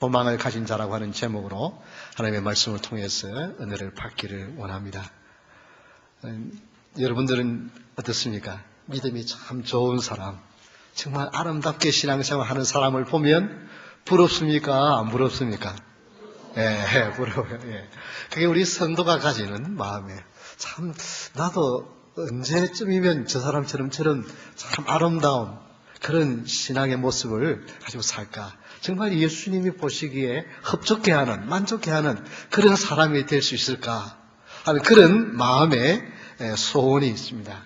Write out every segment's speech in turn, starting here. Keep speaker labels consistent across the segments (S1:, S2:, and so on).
S1: 소망을 가진 자라고 하는 제목으로 하나님의 말씀을 통해서 은혜를 받기를 원합니다. 여러분들은 어떻습니까? 믿음이 참 좋은 사람, 정말 아름답게 신앙생활 하는 사람을 보면 부럽습니까? 안 부럽습니까? 예, 부러워요. 예. 그게 우리 성도가 가지는 마음이에요. 참, 나도 언제쯤이면 저 사람처럼 저런 참 아름다운 그런 신앙의 모습을 가지고 살까? 정말 예수님이 보시기에 흡족해 하는, 만족해 하는 그런 사람이 될 수 있을까? 하는 그런 마음의 소원이 있습니다.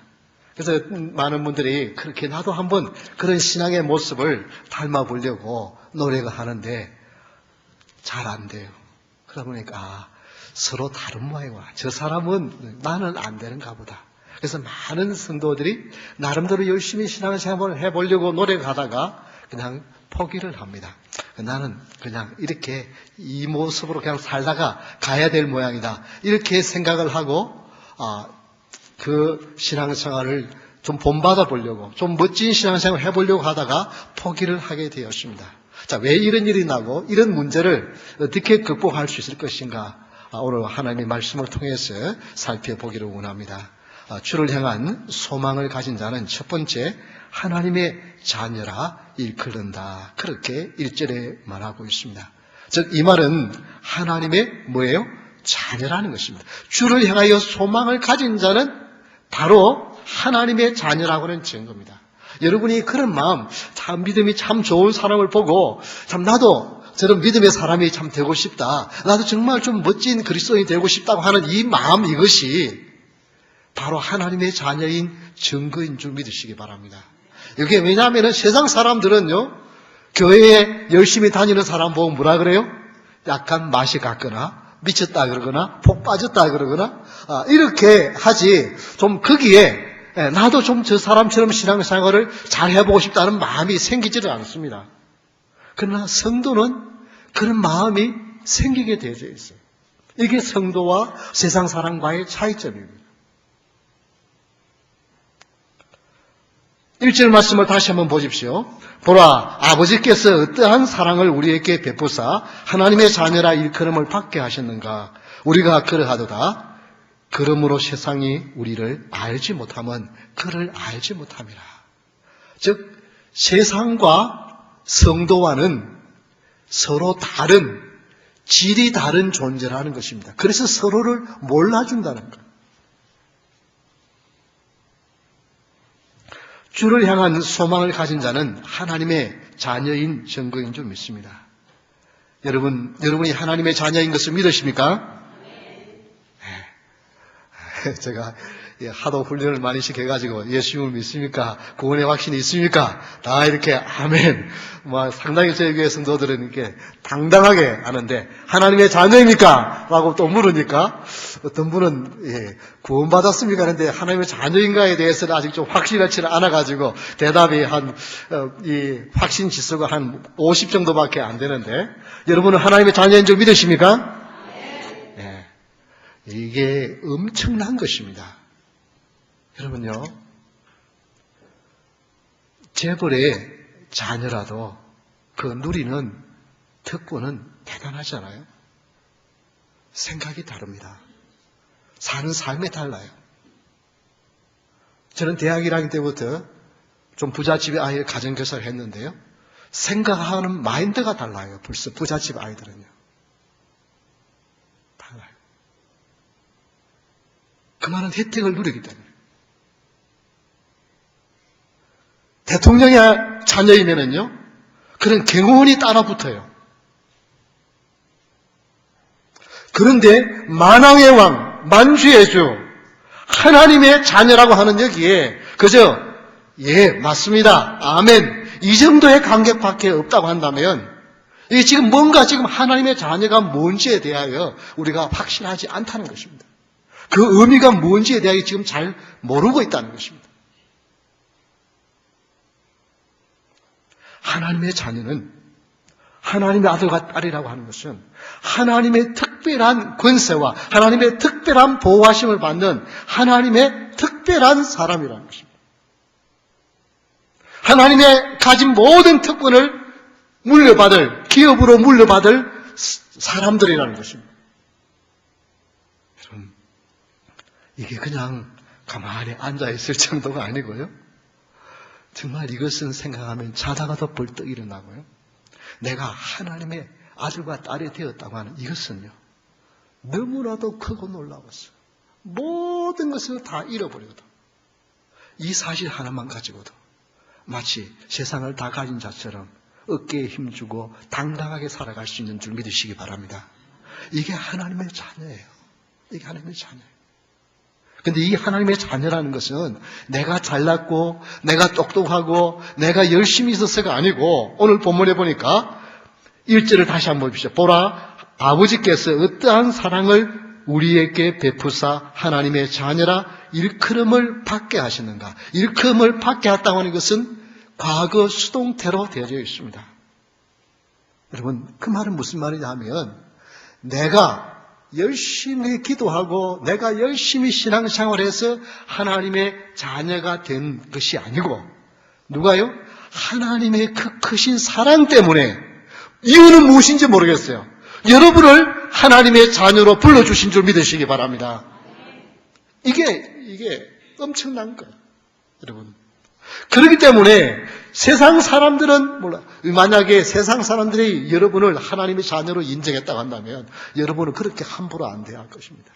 S1: 그래서 많은 분들이 그렇게 나도 한번 그런 신앙의 모습을 닮아 보려고 노력을 하는데 잘 안 돼요. 그러다 보니까 서로 다른 모양이와 저 사람은 나는 안 되는가 보다. 그래서 많은 성도들이 나름대로 열심히 신앙생활을 해보려고 노력하다가 그냥 포기를 합니다. 나는 그냥 이렇게 이 모습으로 그냥 살다가 가야 될 모양이다. 이렇게 생각을 하고 그 신앙생활을 좀 본받아 보려고 좀 멋진 신앙생활을 해보려고 하다가 포기를 하게 되었습니다. 자, 왜 이런 일이 나고 이런 문제를 어떻게 극복할 수 있을 것인가? 오늘 하나님의 말씀을 통해서 살펴보기를 원합니다. 주를 향한 소망을 가진 자는 첫 번째 하나님의 자녀라 일컬는다. 그렇게 1절에 말하고 있습니다. 즉 이 말은 하나님의 뭐예요? 자녀라는 것입니다. 주를 향하여 소망을 가진 자는 바로 하나님의 자녀라고 하는 증거입니다. 여러분이 그런 마음, 참 믿음이 참 좋은 사람을 보고 참 나도 저런 믿음의 사람이 참 되고 싶다. 나도 정말 좀 멋진 그리스도인이 되고 싶다고 하는 이 마음, 이것이 바로 하나님의 자녀인 증거인 줄 믿으시기 바랍니다. 이게 왜냐하면 세상 사람들은요, 교회에 열심히 다니는 사람 보고 뭐라 그래요? 약간 맛이 갔거나 미쳤다 그러거나 폭 빠졌다 그러거나 이렇게 하지, 좀 거기에 나도 좀 저 사람처럼 신앙생활을 잘 해보고 싶다는 마음이 생기지를 않습니다. 그러나 성도는 그런 마음이 생기게 되어 있어요. 이게 성도와 세상 사람과의 차이점입니다. 1절 말씀을 다시 한번 보십시오. 보라, 아버지께서 어떠한 사랑을 우리에게 베푸사 하나님의 자녀라 일컬음을 받게 하셨는가. 우리가 그러하도다. 그러므로 세상이 우리를 알지 못하면 그를 알지 못함이라. 즉 세상과 성도와는 서로 다른, 질이 다른 존재라는 것입니다. 그래서 서로를 몰라준다는 것. 주를 향한 소망을 가진 자는 하나님의 자녀인 증거인 줄 믿습니다. 여러분이 하나님의 자녀인 것을 믿으십니까? 네. 제가 하도 훈련을 많이 시켜가지고 예수님을 믿습니까? 구원의 확신이 있습니까? 다 이렇게 아멘. 상당히 저희 교회 성도들은 이렇게 당당하게 하는데 하나님의 자녀입니까? 라고 또 물으니까 어떤 분은 구원받았습니까? 하는데 하나님의 자녀인가에 대해서는 아직 좀 확실하지는 않아가지고 대답이 이 확신 지수가 한 50 정도밖에 안 되는데 여러분은 하나님의 자녀인 줄 믿으십니까? 네. 이게 엄청난 것입니다. 여러분요, 재벌의 자녀라도 그 누리는 특권은 대단하잖아요. 생각이 다릅니다. 사는 삶이 달라요. 저는 대학 1학년 때부터 좀 부잣집의 아이를 가정교사를 했는데요. 생각하는 마인드가 달라요. 벌써 부잣집 아이들은요. 달라요. 그 많은 혜택을 누리기 때문에. 대통령의 자녀이면은요, 그런 경호원이 따라 붙어요. 그런데 만왕의 왕, 만주의 주, 하나님의 자녀라고 하는 여기에 그저 예, 맞습니다. 아멘. 이 정도의 간격밖에 없다고 한다면 이게 지금 뭔가 지금 하나님의 자녀가 뭔지에 대하여 우리가 확신하지 않다는 것입니다. 그 의미가 뭔지에 대하여 지금 잘 모르고 있다는 것입니다. 하나님의 자녀는 하나님의 아들과 딸이라고 하는 것은 하나님의 특별한 권세와 하나님의 특별한 보호하심을 받는 하나님의 특별한 사람이라는 것입니다. 하나님의 가진 모든 특권을 기업으로 물려받을 사람들이라는 것입니다. 여러분, 이게 그냥 가만히 앉아있을 정도가 아니고요. 정말 이것은 생각하면 자다가도 벌떡 일어나고요. 내가 하나님의 아들과 딸이 되었다고 하는 이것은요. 너무나도 크고 놀라웠어요. 모든 것을 다 잃어버려도 이 사실 하나만 가지고도 마치 세상을 다 가진 자처럼 어깨에 힘주고 당당하게 살아갈 수 있는 줄 믿으시기 바랍니다. 이게 하나님의 자녀예요. 이게 하나님의 자녀예요. 근데 이 하나님의 자녀라는 것은 내가 잘났고 내가 똑똑하고 내가 열심히 있어서가 아니고 오늘 본문에 보니까 1절을 다시 한번 보십시오. 보라, 아버지께서 어떠한 사랑을 우리에게 베푸사 하나님의 자녀라 일컬음을 받게 하시는가. 일컬음을 받게 했다고 하는 것은 과거 수동태로 되어져 있습니다. 여러분, 그 말은 무슨 말이냐 하면 내가 열심히 기도하고 내가 열심히 신앙생활해서 하나님의 자녀가 된 것이 아니고 누가요? 하나님의 그 크신 사랑 때문에 이유는 무엇인지 모르겠어요. 여러분을 하나님의 자녀로 불러주신 줄 믿으시기 바랍니다. 이게 엄청난 거예요. 여러분. 그렇기 때문에 세상 사람들은 만약에 세상 사람들이 여러분을 하나님의 자녀로 인정했다고 한다면 여러분은 그렇게 함부로 안 대할 것입니다.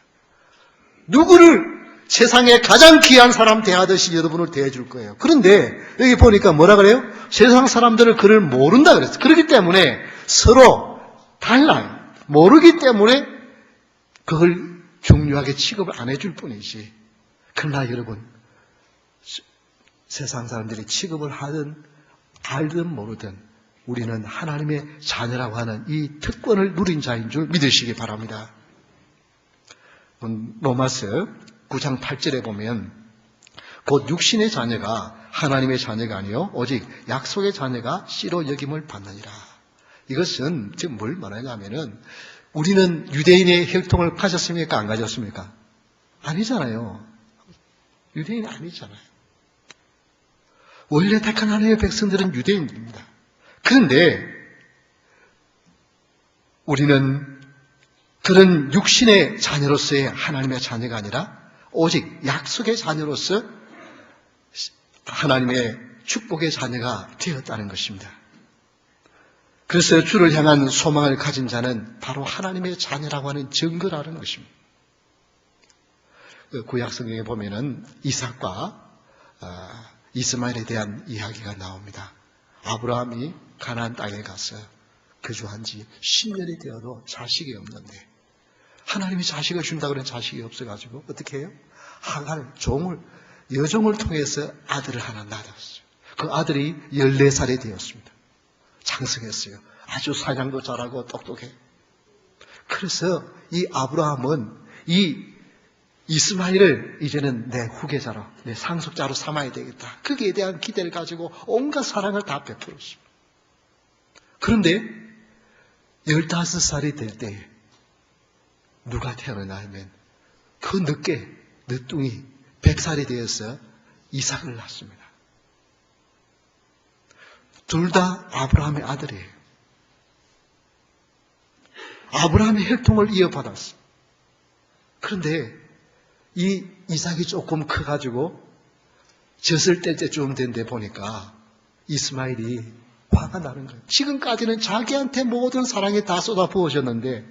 S1: 누구를 세상에 가장 귀한 사람 대하듯이 여러분을 대해줄 거예요. 그런데 여기 보니까 뭐라 그래요? 세상 사람들은 그를 모른다 그랬어요. 그렇기 때문에 서로 달라요. 모르기 때문에 그걸 중요하게 취급을 안 해줄 뿐이지. 그러나 여러분, 세상 사람들이 취급을 하든 알든 모르든 우리는 하나님의 자녀라고 하는 이 특권을 누린 자인 줄 믿으시기 바랍니다. 로마서 9장 8절에 보면 곧 육신의 자녀가 하나님의 자녀가 아니요 오직 약속의 자녀가 씨로 여김을 받느니라. 이것은 지금 뭘 말하냐면은 우리는 유대인의 혈통을 가졌습니까? 안 가졌습니까? 아니잖아요. 유대인 아니잖아요. 원래 택한 하나님의 백성들은 유대인입니다. 그런데 우리는 그런 육신의 자녀로서의 하나님의 자녀가 아니라 오직 약속의 자녀로서 하나님의 축복의 자녀가 되었다는 것입니다. 그래서 주를 향한 소망을 가진 자는 바로 하나님의 자녀라고 하는 증거라는 것입니다. 구약 성경에 보면은 이삭과 이스마엘에 대한 이야기가 나옵니다. 아브라함이 가나안 땅에 가서 거주한 지 10년이 되어도 자식이 없는데 하나님이 자식을 준다고 그런 자식이 없어가지고 어떻게 해요? 하갈 여종을 통해서 아들을 하나 낳았어요. 그 아들이 14살이 되었습니다. 장성했어요. 아주 사냥도 잘하고 똑똑해. 그래서 이 아브라함은 이 이스마엘을 이제는 내 후계자로, 내 상속자로 삼아야 되겠다. 거기에 대한 기대를 가지고 온갖 사랑을 다 베풀었습니다. 그런데 15살이 될 때 누가 태어나냐 하면 그 늦둥이 100살이 되어서 이삭을 낳습니다. 둘 다 아브라함의 아들이에요. 아브라함의 혈통을 이어받았어. 그런데 이 이삭이 조금 커가지고 젖을 뗄 때쯤 된데 보니까 이스마엘이 화가 나는 거예요. 지금까지는 자기한테 모든 사랑이 다 쏟아 부어졌는데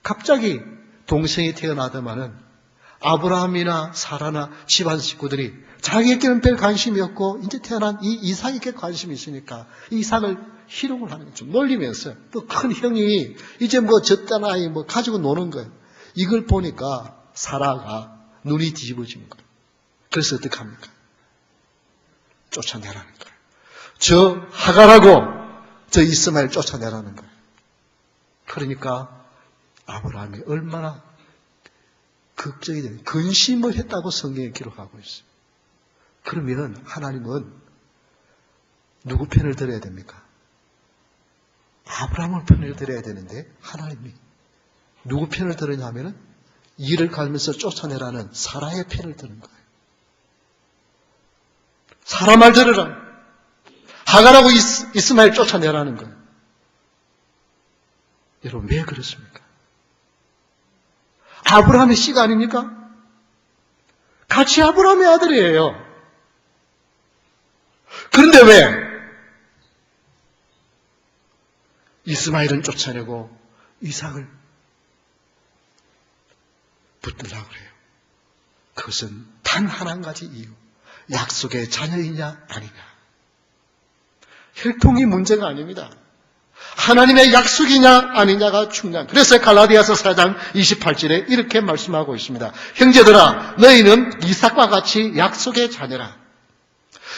S1: 갑자기 동생이 태어나더만은 아브라함이나 사라나 집안 식구들이 자기에게는 별 관심이 없고 이제 태어난 이 이삭에게 관심이 있으니까 이삭을 희롱을 하는 거죠. 놀리면서 또 큰 형이 이제 젖단 아이 가지고 노는 거예요. 이걸 보니까 사라가 눈이 뒤집어진 거예요. 그래서 어떻게 합니까? 쫓아내라는 거예요. 저 하갈하고 저 이스마엘 쫓아내라는 거예요. 그러니까 아브라함이 얼마나 걱정이 되는 근심을 했다고 성경에 기록하고 있어요. 그러면 하나님은 누구 편을 들어야 됩니까? 아브라함을 편을 들어야 되는데 하나님이 누구 편을 들으냐면은 이를 갈면서 쫓아내라는 사라의 편을 드는 거예요. 사라 말 들으라. 하갈하고 이스마엘 쫓아내라는 거예요. 여러분, 왜 그렇습니까? 아브라함의 씨가 아닙니까? 같이 아브라함의 아들이에요. 그런데 왜 이스마엘은 쫓아내고 이삭을 붙들라고 그래요? 그것은 단 한 가지 이유. 약속의 자녀이냐 아니냐. 혈통이 문제가 아닙니다. 하나님의 약속이냐 아니냐가 중요한. 그래서 갈라디아서 4장 28절에 이렇게 말씀하고 있습니다. 형제들아, 너희는 이삭과 같이 약속의 자녀라.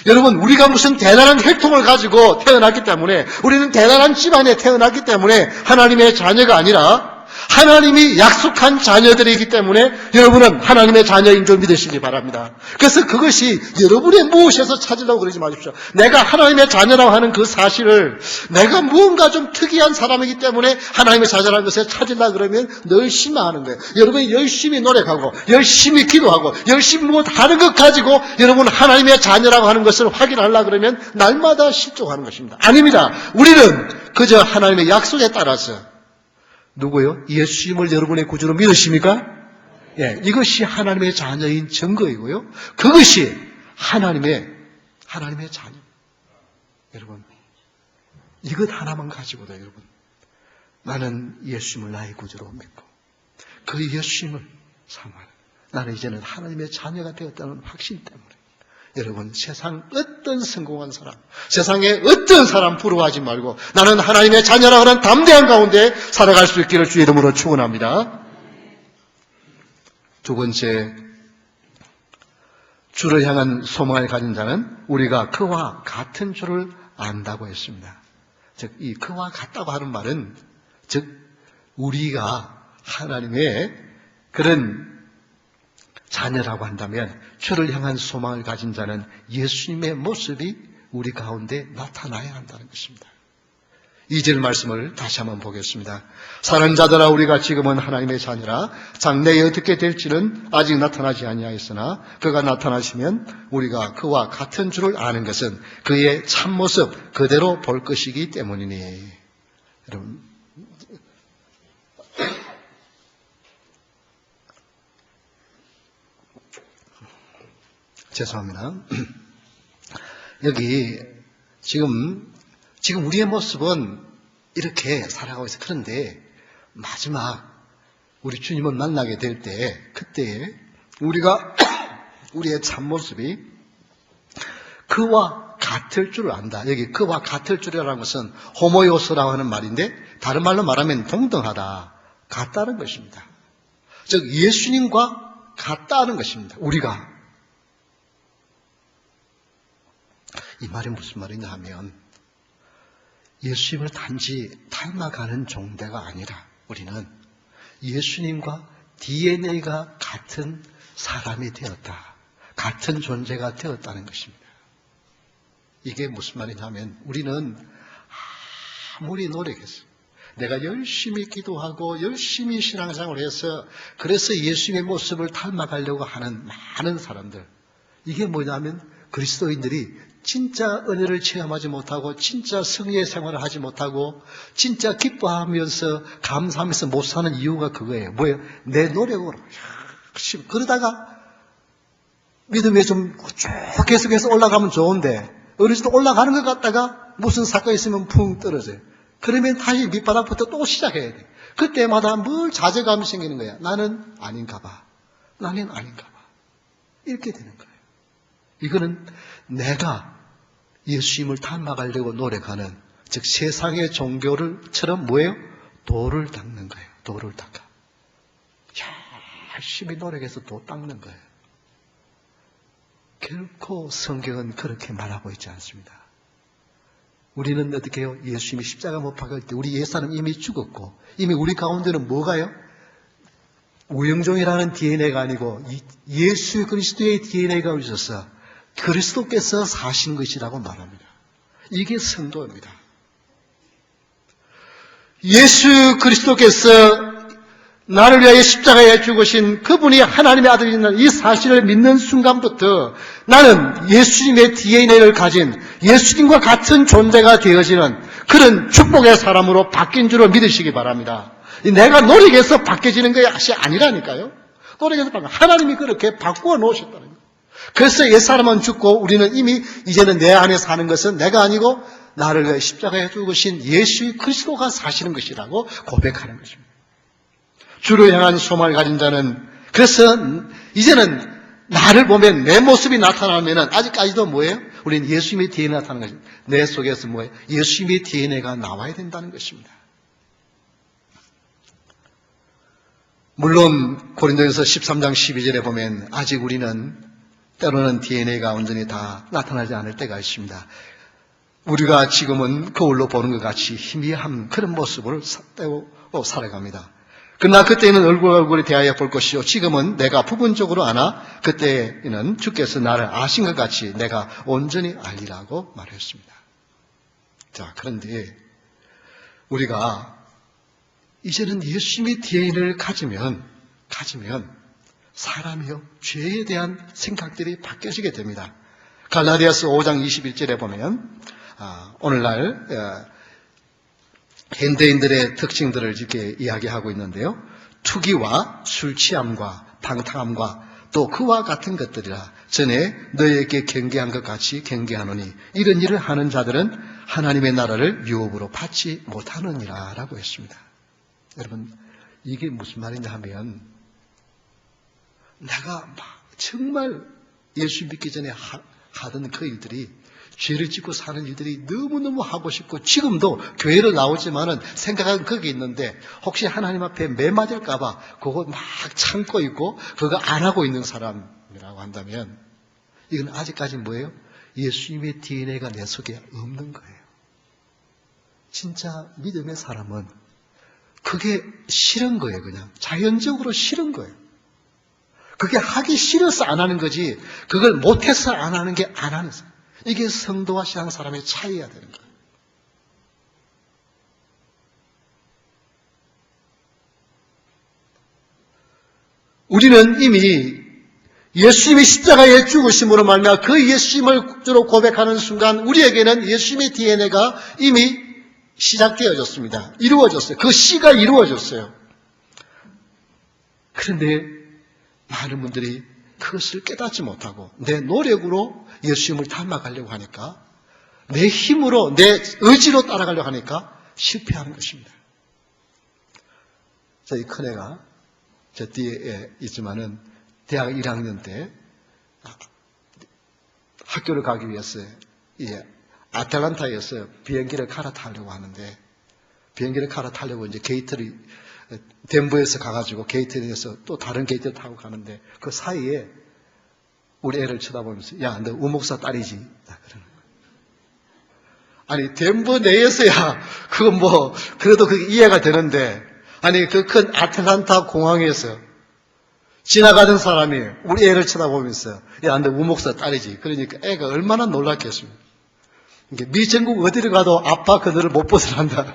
S1: 여러분, 우리가 무슨 대단한 혈통을 가지고 태어났기 때문에, 우리는 대단한 집안에 태어났기 때문에 하나님의 자녀가 아니라 하나님이 약속한 자녀들이기 때문에 여러분은 하나님의 자녀인 줄 믿으시기 바랍니다. 그래서 그것이 여러분의 무엇에서 찾으려고 그러지 마십시오. 내가 하나님의 자녀라고 하는 그 사실을, 내가 무언가 좀 특이한 사람이기 때문에 하나님의 자녀라는 것을 찾으려고 그러면 늘 실망하는 거예요. 여러분이 열심히 노력하고 열심히 기도하고 열심히 무엇 하는 것 가지고 여러분 하나님의 자녀라고 하는 것을 확인하려고 그러면 날마다 실족하는 것입니다. 아닙니다. 우리는 그저 하나님의 약속에 따라서, 누구요? 예수님을 여러분의 구주로 믿으십니까? 예, 이것이 하나님의 자녀인 증거이고요. 그것이 하나님의 자녀. 여러분, 이것 하나만 가지고도 여러분, 나는 예수님을 나의 구주로 믿고 그 예수님을 사모하는, 나는 이제는 하나님의 자녀가 되었다는 확신 때문에 여러분, 세상 어떤 성공한 사람, 세상에 어떤 사람 부러워하지 말고 나는 하나님의 자녀라 하는 담대한 가운데 살아갈 수 있기를 주의 이름으로 축원합니다. 두 번째, 주를 향한 소망을 가진 자는 우리가 그와 같은 줄을 안다고 했습니다. 즉, 이 그와 같다고 하는 말은, 즉 우리가 하나님의 그런 자녀라고 한다면 주를 향한 소망을 가진 자는 예수님의 모습이 우리 가운데 나타나야 한다는 것입니다. 2절 말씀을 다시 한번 보겠습니다. 사랑하는 자들아, 우리가 지금은 하나님의 자녀라. 장래에 어떻게 될지는 아직 나타나지 아니하였으나 그가 나타나시면 우리가 그와 같은 줄을 아는 것은 그의 참모습 그대로 볼 것이기 때문이니. 여러분, 죄송합니다. 여기 지금 우리의 모습은 이렇게 살아가고 있어요. 그런데 마지막 우리 주님을 만나게 될 때, 그때 우리가 우리의 참모습이 그와 같을 줄을 안다. 여기 그와 같을 줄이라는 것은 호모요스라고 하는 말인데, 다른 말로 말하면 동등하다, 같다는 것입니다. 즉 예수님과 같다는 것입니다. 우리가. 이 말이 무슨 말이냐 하면, 예수님을 단지 닮아가는 존재가 아니라 우리는 예수님과 DNA가 같은 사람이 되었다, 같은 존재가 되었다는 것입니다. 이게 무슨 말이냐 하면, 우리는 아무리 노력해서, 내가 열심히 기도하고 열심히 신앙생활을 해서 그래서 예수님의 모습을 닮아가려고 하는 많은 사람들, 이게 뭐냐면 그리스도인들이 진짜 은혜를 체험하지 못하고 진짜 승리의 생활을 하지 못하고 진짜 기뻐하면서 감사하면서 못 사는 이유가 그거예요. 뭐예요? 내 노력으로 열심히, 그러다가 믿음에 좀 쭉 계속해서 올라가면 좋은데 어느 정도 올라가는 것 같다가 무슨 사건이 있으면 풍 떨어져요. 그러면 다시 밑바닥부터 또 시작해야 돼. 그때마다 뭘 좌절감이 생기는 거야. 나는 아닌가 봐, 나는 아닌가 봐, 이렇게 되는 거예요. 이거는 내가 예수님을 닮아가려고 노력하는, 즉 세상의 종교를처럼 뭐예요? 돌을 닦는 거예요. 돌을 닦아. 열심히 노력해서 돌 닦는 거예요. 결코 성경은 그렇게 말하고 있지 않습니다. 우리는 어떻게 해요? 예수님이 십자가 못 박을 때 우리 옛사람 이미 죽었고, 이미 우리 가운데는 뭐가요? 우영종이라는 DNA가 아니고 예수 그리스도의 DNA가 있어서 그리스도께서 사신 것이라고 말합니다. 이게 성도입니다. 예수 그리스도께서 나를 위하여 십자가에 죽으신 그분이 하나님의 아들이라는 이 사실을 믿는 순간부터 나는 예수님의 DNA를 가진 예수님과 같은 존재가 되어지는 그런 축복의 사람으로 바뀐 줄을 믿으시기 바랍니다. 내가 노력해서 바뀌어지는 것이 아니라니까요. 노력해서 하나님이 그렇게 바꾸어 놓으셨다는 거예요. 그래서 옛사람은 죽고 우리는 이미 이제는 내 안에 사는 것은 내가 아니고 나를 위해 십자가에 죽으신 예수 그리스도가 사시는 것이라고 고백하는 것입니다. 주를 향한 소망을 가진 자는 그래서 이제는 나를 보면 내 모습이 나타나면 아직까지도 뭐예요? 우리는 예수님의 DNA가 나타나는 것입니다. 내 속에서 뭐예요? 예수님의 DNA가 나와야 된다는 것입니다. 물론 고린도전서 13장 12절에 보면 아직 우리는 때로는 DNA가 온전히 다 나타나지 않을 때가 있습니다. 우리가 지금은 거울로 보는 것 같이 희미한 그런 모습을 떼고 살아갑니다. 그러나 그때는 얼굴에 대하여 볼 것이요 지금은 내가 부분적으로 아나 그때는 주께서 나를 아신 것 같이 내가 온전히 알리라고 말했습니다. 자, 그런데 우리가 이제는 예수님의 DNA를 가지면 사람이요 죄에 대한 생각들이 바뀌어지게 됩니다. 갈라디아서 5장 21절에 보면 오늘날 현대인들의 특징들을 이렇게 이야기하고 있는데요. 투기와 술 취함과 방탕함과 또 그와 같은 것들이라 전에 너희에게 경계한 것 같이 경계하노니 이런 일을 하는 자들은 하나님의 나라를 유업으로 받지 못하느니라 라고 했습니다. 여러분 이게 무슨 말이냐 하면 내가 정말 예수 믿기 전에 하던 그 일들이 죄를 짓고 사는 일들이 너무너무 하고 싶고 지금도 교회를 나오지만은 생각은 거기 있는데 혹시 하나님 앞에 매맞을까 봐 그거 막 참고 있고 그거 안 하고 있는 사람이라고 한다면 이건 아직까지 뭐예요? 예수님의 DNA가 내 속에 없는 거예요. 진짜 믿음의 사람은 그게 싫은 거예요. 그냥 자연적으로 싫은 거예요. 그게 하기 싫어서 안 하는 거지 그걸 못해서 안 하는 게 안 하는 사람. 이게 성도와 신앙사람의 차이가 되는 거예요. 우리는 이미 예수님의 십자가에 죽으심으로 말미암아 그 예수님을 주로 고백하는 순간 우리에게는 예수님의 DNA가 이미 시작되어졌습니다. 이루어졌어요. 그 씨가 이루어졌어요. 그런데 많은 분들이 그것을 깨닫지 못하고 내 노력으로 예수님을 닮아가려고 하니까 내 힘으로 내 의지로 따라가려고 하니까 실패하는 것입니다. 저희 큰애가 저 뒤에 있지만은 대학 1학년 때 학교를 가기 위해서 아틀란타에서 비행기를 갈아타려고 하는데 비행기를 갈아타려고 이제 게이트를 덴버에서 가가지고 게이트에서 또 다른 게이트를 타고 가는데 그 사이에 우리 애를 쳐다보면서 야, 너 우목사 딸이지? 그러는 거예요. 아니 덴버 내에서야 그건 뭐 그래도 그게 이해가 되는데 아니 그 큰 아틀란타 공항에서 지나가던 사람이 우리 애를 쳐다보면서 야, 너 우목사 딸이지? 그러니까 애가 얼마나 놀랐겠습니까? 미 전국 어디를 가도 아빠 그들을 못 벗어난다.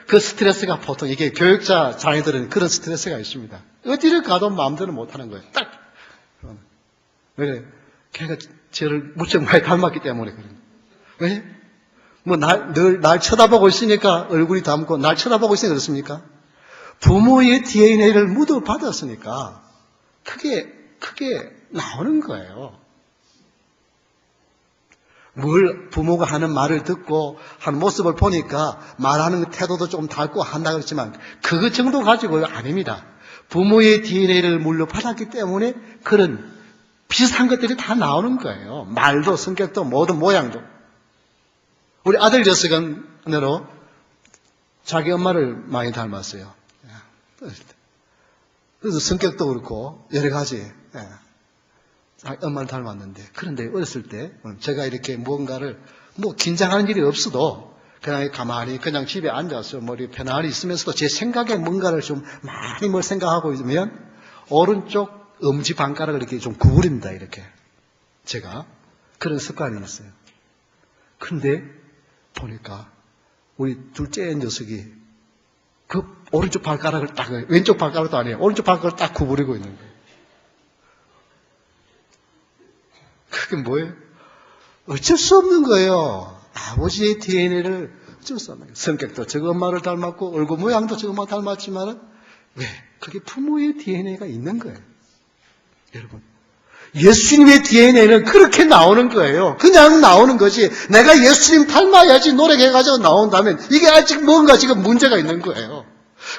S1: 그 스트레스가 보통 이게 교육자 자녀들은 그런 스트레스가 있습니다. 어디를 가도 마음대로 못하는 거예요. 딱. 왜? 걔가 저를 무척 많이 닮았기 때문에 그런 거예요. 왜? 뭐 늘 날 쳐다보고 있으니까 얼굴이 닮고 날 쳐다보고 있으니까 그렇습니까? 부모의 DNA를 묻어받았으니까 그게 나오는 거예요. 부모가 하는 말을 듣고 하는 모습을 보니까 말하는 태도도 좀 닮고 한다 그랬지만 그것 정도 가지고는 아닙니다. 부모의 DNA를 물려받았기 때문에 그런 비슷한 것들이 다 나오는 거예요. 말도 성격도 모든 모양도. 우리 아들 녀석은으로 자기 엄마를 많이 닮았어요. 그래서 성격도 그렇고 여러 가지 엄마를 닮았는데 그런데 어렸을 때 제가 이렇게 무언가를 긴장하는 일이 없어도 그냥 가만히 그냥 집에 앉아서 머리 편안히 있으면서도 제 생각에 뭔가를 좀 많이 뭘 생각하고 있으면 오른쪽 엄지발가락을 이렇게 좀 구부립니다. 이렇게 제가 그런 습관이 있어요. 그런데 보니까 우리 둘째 녀석이 그 오른쪽 발가락을 딱, 왼쪽 발가락도 아니에요. 오른쪽 발가락을 딱 구부리고 있는 거예요. 그게 뭐예요? 어쩔 수 없는 거예요. 아버지의 DNA를 어쩔 수 없는 거예요. 성격도 저거 엄마를 닮았고 얼굴 모양도 저거 엄마 닮았지만은 왜? 그게 부모의 DNA가 있는 거예요. 여러분, 예수님의 DNA는 그렇게 나오는 거예요. 그냥 나오는 거지. 내가 예수님 닮아야지 노력해가지고 나온다면 이게 아직 뭔가 지금 문제가 있는 거예요.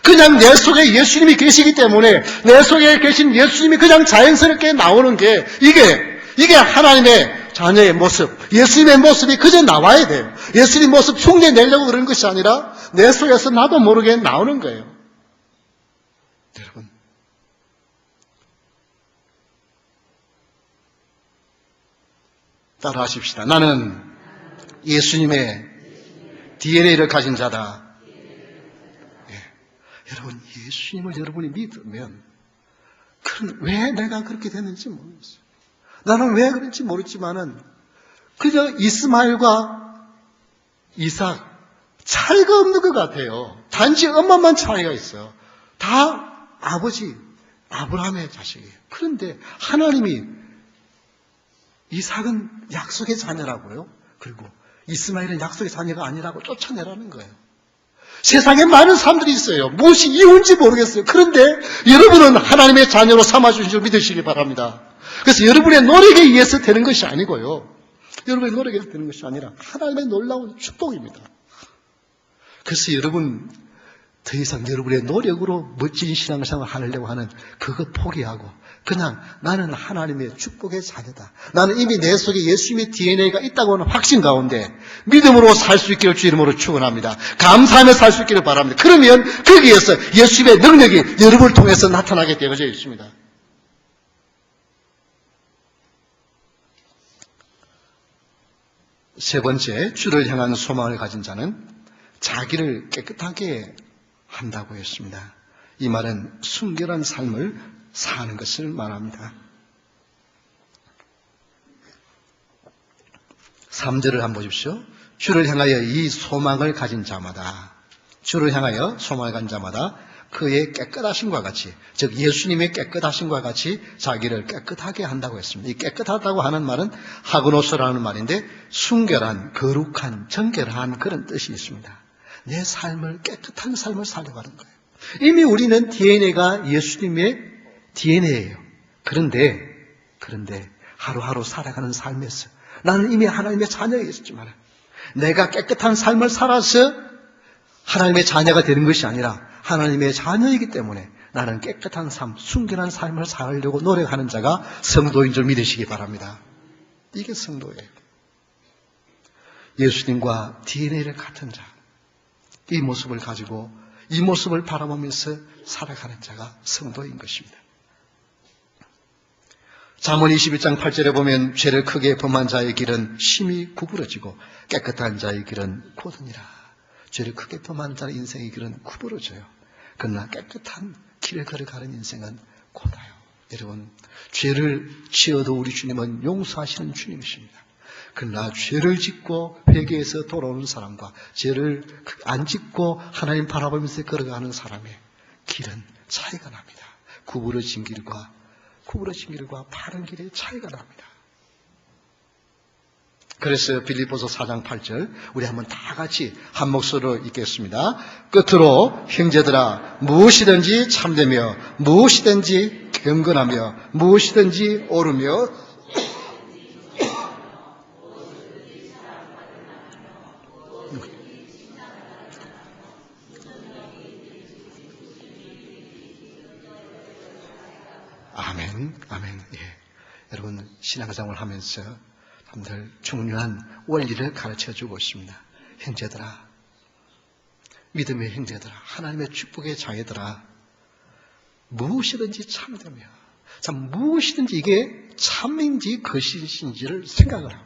S1: 그냥 내 속에 예수님이 계시기 때문에 내 속에 계신 예수님이 그냥 자연스럽게 나오는 게 이게 하나님의 자녀의 모습, 예수님의 모습이 그저 나와야 돼요. 예수님 모습 흉내내려고 그러는 것이 아니라 내 속에서 나도 모르게 나오는 거예요. 여러분, 따라하십시다. 나는 예수님의 DNA를 가진 자다. 예. 여러분, 예수님을 여러분이 믿으면 왜 내가 그렇게 됐는지 모르겠어요. 나는 왜 그런지 모르지만은 그저 이스마엘과 이삭 차이가 없는 것 같아요. 단지 엄마만 차이가 있어요. 다 아버지 아브라함의 자식이에요. 그런데 하나님이 이삭은 약속의 자녀라고요. 그리고 이스마엘은 약속의 자녀가 아니라고 쫓아내라는 거예요. 세상에 많은 사람들이 있어요. 무엇이 이유인지 모르겠어요. 그런데 여러분은 하나님의 자녀로 삼아주신 줄 믿으시기 바랍니다. 그래서 여러분의 노력에 의해서 되는 것이 아니고요. 여러분의 노력에 의해서 되는 것이 아니라 하나님의 놀라운 축복입니다. 그래서 여러분 더 이상 여러분의 노력으로 멋진 신앙생활을 하려고 하는 그거 포기하고 그냥 나는 하나님의 축복의 자녀다. 나는 이미 내 속에 예수님의 DNA가 있다고 하는 확신 가운데 믿음으로 살 수 있기를 주 이름으로 축원합니다. 감사하며 살 수 있기를 바랍니다. 그러면 거기에서 예수님의 능력이 여러분을 통해서 나타나게 되어져 있습니다. 세 번째, 주를 향한 소망을 가진 자는 자기를 깨끗하게 한다고 했습니다. 이 말은 순결한 삶을 사는 것을 말합니다. 3절을 한번 보십시오. 주를 향하여 이 소망을 가진 자마다, 주를 향하여 소망을 가진 자마다 그의 깨끗하심과 같이, 즉 예수님의 깨끗하심과 같이 자기를 깨끗하게 한다고 했습니다. 이 깨끗하다고 하는 말은 하그노스라는 말인데 순결한, 거룩한, 정결한 그런 뜻이 있습니다. 내 삶을 깨끗한 삶을 살려고 하는 거예요. 이미 우리는 DNA가 예수님의 DNA예요. 그런데 하루하루 살아가는 삶에서 나는 이미 하나님의 자녀가 있었지만 내가 깨끗한 삶을 살아서 하나님의 자녀가 되는 것이 아니라 하나님의 자녀이기 때문에 나는 깨끗한 삶, 순결한 삶을 살려고 노력하는 자가 성도인 줄 믿으시기 바랍니다. 이게 성도예요. 예수님과 DNA를 같은 자, 이 모습을 가지고 이 모습을 바라보면서 살아가는 자가 성도인 것입니다. 잠언 21장 8절에 보면 죄를 크게 범한 자의 길은 심히 구부러지고 깨끗한 자의 길은 곧으니라. 죄를 크게 범한 자의 인생의 길은 구부러져요. 그러나 깨끗한 길을 걸어가는 인생은 곧아요. 여러분, 죄를 지어도 우리 주님은 용서하시는 주님이십니다. 그러나 죄를 짓고 회개해서 돌아오는 사람과 죄를 안 짓고 하나님 바라보면서 걸어가는 사람의 길은 차이가 납니다. 구부러진 길과 바른 길의 차이가 납니다. 그래서 빌립보서 4장 8절 우리 한번 다 같이 한 목소리로 읽겠습니다. 끝으로 형제들아 무엇이든지 참되며 무엇이든지 경건하며 무엇이든지 옳으며 아멘. 예. 여러분 신앙생활을 하면서 여러분들 중요한 원리를 가르쳐주고 있습니다. 형제들아, 믿음의 형제들아, 하나님의 축복의 자녀들아, 무엇이든지 참되며, 참 무엇이든지 이게 참인지 거짓인지를 생각을 하고,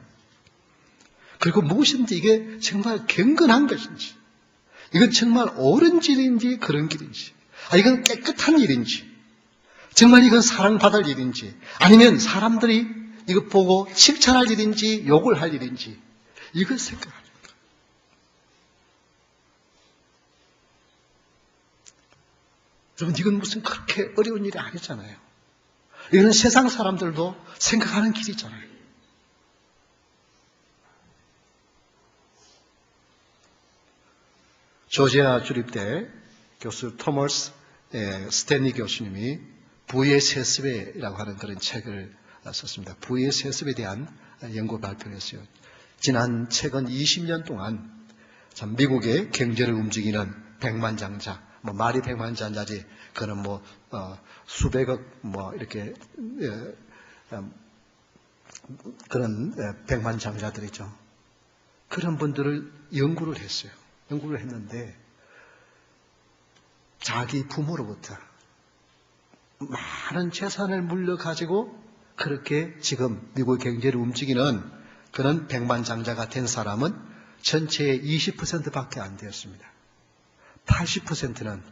S1: 그리고 무엇이든지 이게 정말 경건한 것인지, 이건 정말 옳은 길인지 그런 길인지, 이건 깨끗한 일인지, 정말 이건 사랑받을 일인지, 아니면 사람들이 이거 보고 칭찬할 일인지 욕을 할 일인지 이걸 생각합니다. 여러분, 이건 무슨 그렇게 어려운 일이 아니잖아요. 이건 세상 사람들도 생각하는 길이잖아요. 조지아 주립대 교수 토머스 스탠리 교수님이 부의 세습이라고 하는 그런 책을 썼습니다. 부의 세습에 대한 연구 발표를 했어요. 지난 최근 20년 동안 참 미국의 경제를 움직이는 백만장자, 말이 백만장자지, 그는 수백억, 이렇게, 그런 백만장자들이죠. 그런 분들을 연구를 했어요. 연구를 했는데, 자기 부모로부터 많은 재산을 물려가지고 그렇게 지금 미국 경제를 움직이는 그런 백만장자가 된 사람은 전체의 20%밖에 안 되었습니다. 80%는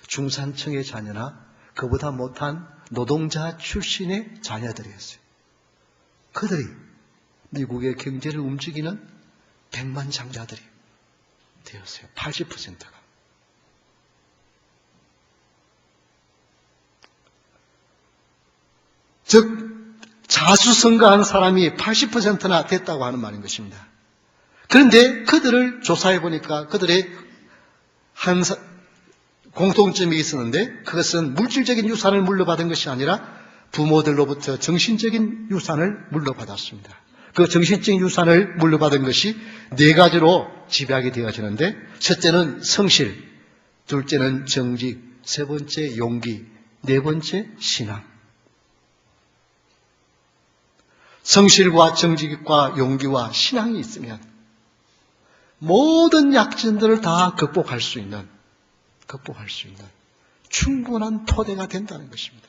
S1: 중산층의 자녀나 그보다 못한 노동자 출신의 자녀들이었어요. 그들이 미국의 경제를 움직이는 백만장자들이 되었어요. 80%가. 즉 자수성가한 사람이 80%나 됐다고 하는 말인 것입니다. 그런데 그들을 조사해 보니까 그들의 한 공통점이 있었는데, 그것은 물질적인 유산을 물려받은 것이 아니라 부모들로부터 정신적인 유산을 물려받았습니다. 그 정신적인 유산을 물려받은 것이 4가지로 집약이 되어지는데, 첫째는 성실, 둘째는 정직, 세 번째 용기, 네 번째 신앙. 성실과 정직과 용기와 신앙이 있으면 모든 약진들을 다 극복할 수 있는 충분한 토대가 된다는 것입니다.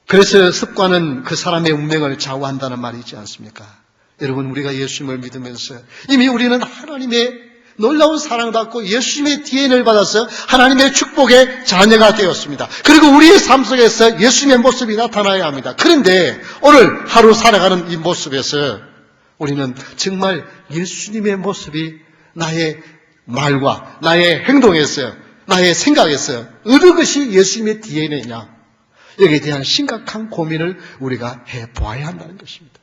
S1: 그래서 습관은 그 사람의 운명을 좌우한다는 말이 있지 않습니까? 여러분, 우리가 예수님을 믿으면서 이미 우리는 하나님의 놀라운 사랑을 받고 예수님의 DNA를 받아서 하나님의 축복의 자녀가 되었습니다. 그리고 우리의 삶 속에서 예수님의 모습이 나타나야 합니다. 그런데 오늘 하루 살아가는 이 모습에서 우리는 정말 예수님의 모습이 나의 말과 나의 행동에서, 나의 생각에서 어느 것이 예수님의 DNA냐, 여기에 대한 심각한 고민을 우리가 해보아야 한다는 것입니다.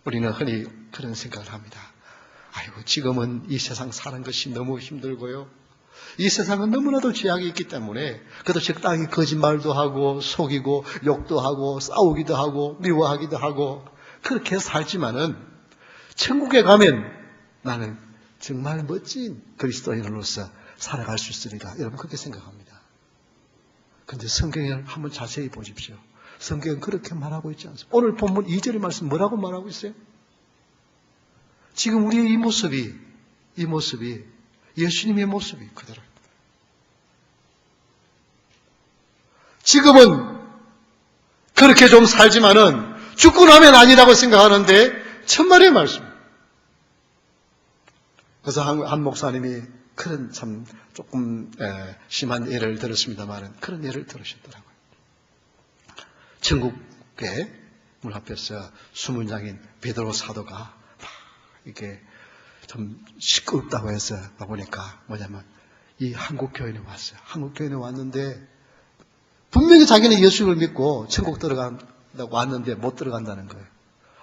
S1: 우리는 흔히 그런 생각을 합니다. 아이고, 지금은 이 세상 사는 것이 너무 힘들고요. 이 세상은 너무나도 죄악이 있기 때문에 그래도 적당히 거짓말도 하고 속이고 욕도 하고 싸우기도 하고 미워하기도 하고 그렇게 살지만은 천국에 가면 나는 정말 멋진 그리스도인으로서 살아갈 수 있으리라. 여러분, 그렇게 생각합니다. 그런데 성경을 한번 자세히 보십시오. 성경은 그렇게 말하고 있지 않습니까? 오늘 본문 2절의 말씀 뭐라고 말하고 있어요? 지금 우리의 이 모습이 예수님의 모습이 그대로. 지금은 그렇게 좀 살지만은 죽고 나면 아니라고 생각하는데 천만의 말씀. 그래서 한 목사님이 그런 참 조금 심한 예를 들었습니다만은 그런 예를 들으셨더라고요. 천국의 문 앞에서 수문장인 베드로 사도가 막 이렇게 좀 시끄럽다고 해서 보니까 뭐냐면 이 한국 교인이 왔어요. 한국 교인이 왔는데 분명히 자기는 예수를 믿고 천국 들어간다고 왔는데 못 들어간다는 거예요.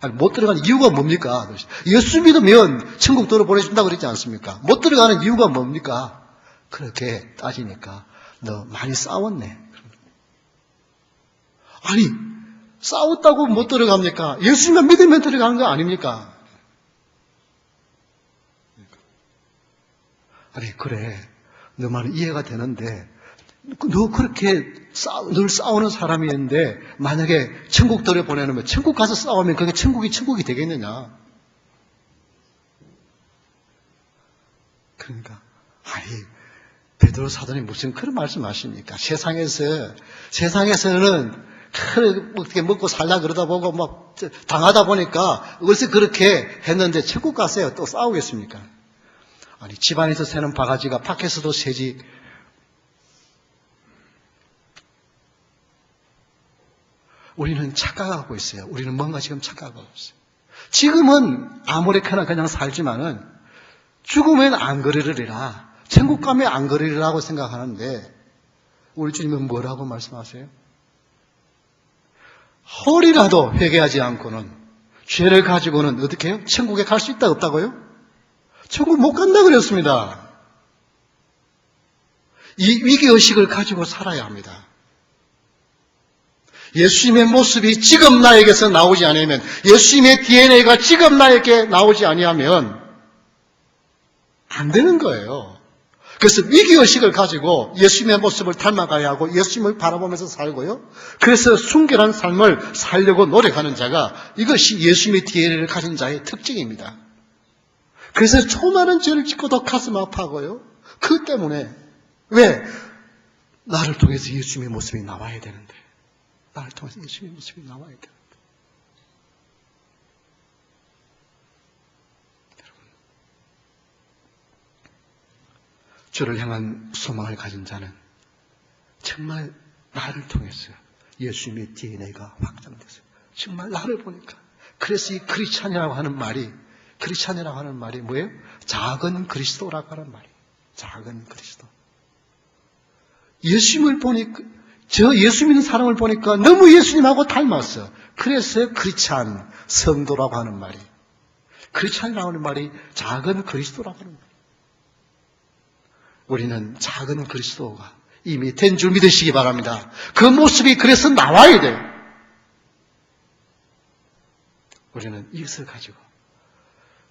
S1: 아니, 못 들어가는 이유가 뭡니까? 예수 믿으면 천국 들어보내준다고 그랬지 않습니까? 못 들어가는 이유가 뭡니까? 그렇게 따지니까 너 많이 싸웠네. 아니, 싸웠다고 못 들어갑니까? 예수님만 믿으면 들어가는 거 아닙니까? 아니, 그래. 너 말은 이해가 되는데, 너 그렇게 늘 싸우는 사람이었는데, 만약에 천국 들여보내면, 천국 가서 싸우면 그게 천국이 되겠느냐? 그러니까, 아니, 베드로 사도님 무슨 그런 말씀 하십니까? 세상에서는 어떻게 먹고 살라 그러다 보고 막 당하다 보니까 어디서 그렇게 했는데 천국 가세요. 또 싸우겠습니까? 아니, 집안에서 새는 바가지가 밖에서도 새지. 우리는 착각하고 있어요. 우리는 뭔가 지금 착각하고 있어요. 지금은 아무렇게나 그냥 살지만은 죽으면 안 그러리라. 천국 가면 안 그러리라고 생각하는데 우리 주님은 뭐라고 말씀하세요? 홀이라도 회개하지 않고는 죄를 가지고는 어떻게 해요? 천국에 갈 수 있다 없다고요? 천국 못 간다 그랬습니다. 이 위기의식을 가지고 살아야 합니다. 예수님의 모습이 지금 나에게서 나오지 않으면, 예수님의 DNA가 지금 나에게 나오지 아니하면 안 되는 거예요. 그래서 위기의식을 가지고 예수님의 모습을 닮아가야 하고 예수님을 바라보면서 살고요. 그래서 순결한 삶을 살려고 노력하는 자가, 이것이 예수님의 DNA를 가진 자의 특징입니다. 그래서 조그마한 죄를 짓고도 가슴 아파하고요. 그 때문에 왜? 나를 통해서 예수님의 모습이 나와야 되는데, 나를 통해서 예수님의 모습이 나와야 되는데. 주를 향한 소망을 가진 자는 정말 나를 통해서 예수님의 DNA가 확장됐어요. 정말 나를 보니까. 그래서 이 크리스찬이라고 하는 말이 뭐예요? 작은 그리스도라고 하는 말이에요. 작은 그리스도. 예수님을 보니까, 저 예수 믿는 사람을 보니까 너무 예수님하고 닮았어. 그래서 크리스찬, 성도라고 하는 말이, 크리스찬이라고 하는 말이 작은 그리스도라고 하는 말이에요. 우리는 작은 그리스도가 이미 된 줄 믿으시기 바랍니다. 그 모습이 그래서 나와야 돼요. 우리는 이것을 가지고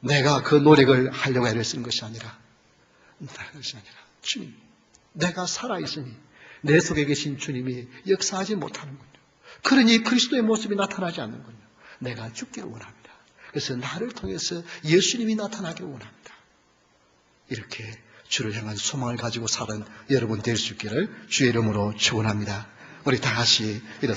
S1: 내가 그 노력을 하려고 애를 쓰는 것이 아니라, 주님, 내가 살아있으니 내 속에 계신 주님이 역사하지 못하는군요. 그러니 그리스도의 모습이 나타나지 않는군요. 내가 죽기를 원합니다. 그래서 나를 통해서 예수님이 나타나기를 원합니다. 이렇게 주를 향한 소망을 가지고 사는 여러분 될 수 있기를 주의 이름으로 축원합니다. 우리 다 같이 일어서